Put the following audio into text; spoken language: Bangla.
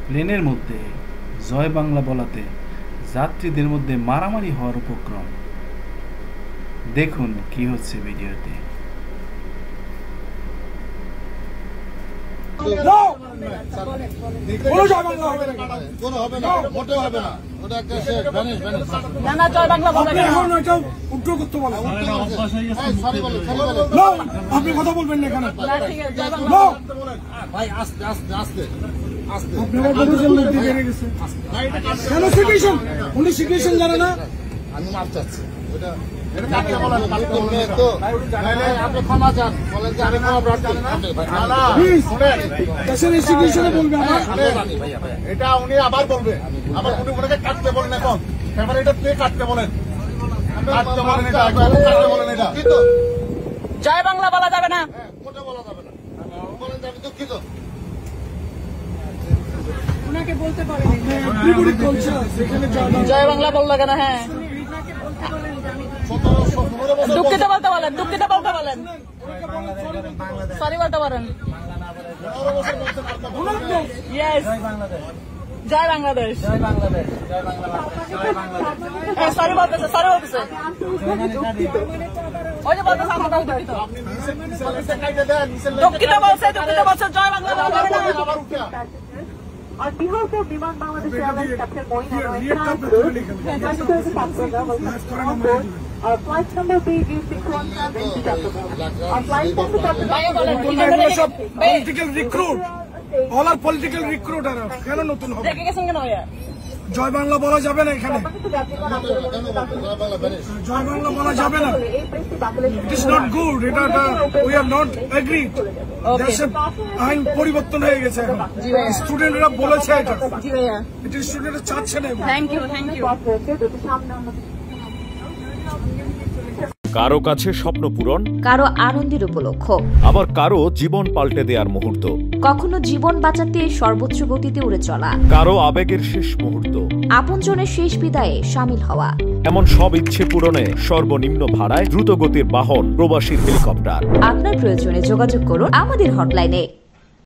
প্লেনের মধ্যে জয় বাংলা বলাতে যাত্রীদের মধ্যে মারামারি হওয়ার উপক্রম। দেখুন কি হচ্ছে ভিডিওতে। আপনি কথা বলবেন না এখানে, উনি সিচুয়েশন জানে না। আমি মাপ চাচ্ছি, আপনি ক্ষমা চান, বলেন যে আমি ক্ষমা প্রার্থী। এটা উনি আবার বলবে, আবার উনি ওনাকে কাটতে বলেন, এখন এবার এটা প্লে কাটতে বলেন, কাটতে বলেন, এটা কাটতে বলেন। এটা কিন্তু জয় বাংলা বলা যাবে না, কোটা বলা যাবে না, বলেন যে আমি দুঃখিত। ওনাকে বলতে পারেন জয় বাংলা বললো কেন? হ্যাঁ, দুঃখিত বলতে বলেন, দুঃখিত বলতে বলেন, সরি বলতে পারেন। ইয়েস, জয় বাংলাদেশ, জয় বাংলাদেশ, জয় বাংলাদেশ। সরি বলতেছে, সরি বলতেছে, ওই যে বলতেছে আমরা দুঃখিত, দুঃখিত বলছে, দুঃখিত বলছে, জয় বাংলা বলা যাবে না। On behalf of Biman Bangladesh Airlines, Captain Moin on board flight number BG61 into Chattogram. On flight political recruit, all are political recruiter. কেন নতুন হবে? দেখে গেছেন কেন ভাইয়া? জয় বাংলা বলা যাবে না এখানে, জয় বাংলা বলা যাবে না। ইট ইজ নট গুড, এটা উই আর নট এগ্রিড। দেশের আইন পরিবর্তন হয়ে গেছে, স্টুডেন্টরা বলেছে এটা, এটা স্টুডেন্টরা চাচ্ছে না। Thank you, thank you. কারো কাছে স্বপ্ন পূরণ, কারো আনন্দের উপলক্ষ, আবার কারো জীবন পাল্টে দেওয়ার মুহূর্ত, কখনো জীবন বাঁচাতে সর্বোচ্চ গতিতে উড়ে চলা, কারো আবেগের শেষ মুহূর্ত, আপনজনের শেষ বিদায়ে শামিল হওয়া, এমন সব ইচ্ছে পূরণে সর্বনিম্ন ভাড়ায় দ্রুত গতির বাহন প্রবাসীর হেলিকপ্টার। আপনার প্রয়োজনে যোগাযোগ করুন আমাদের হটলাইনে।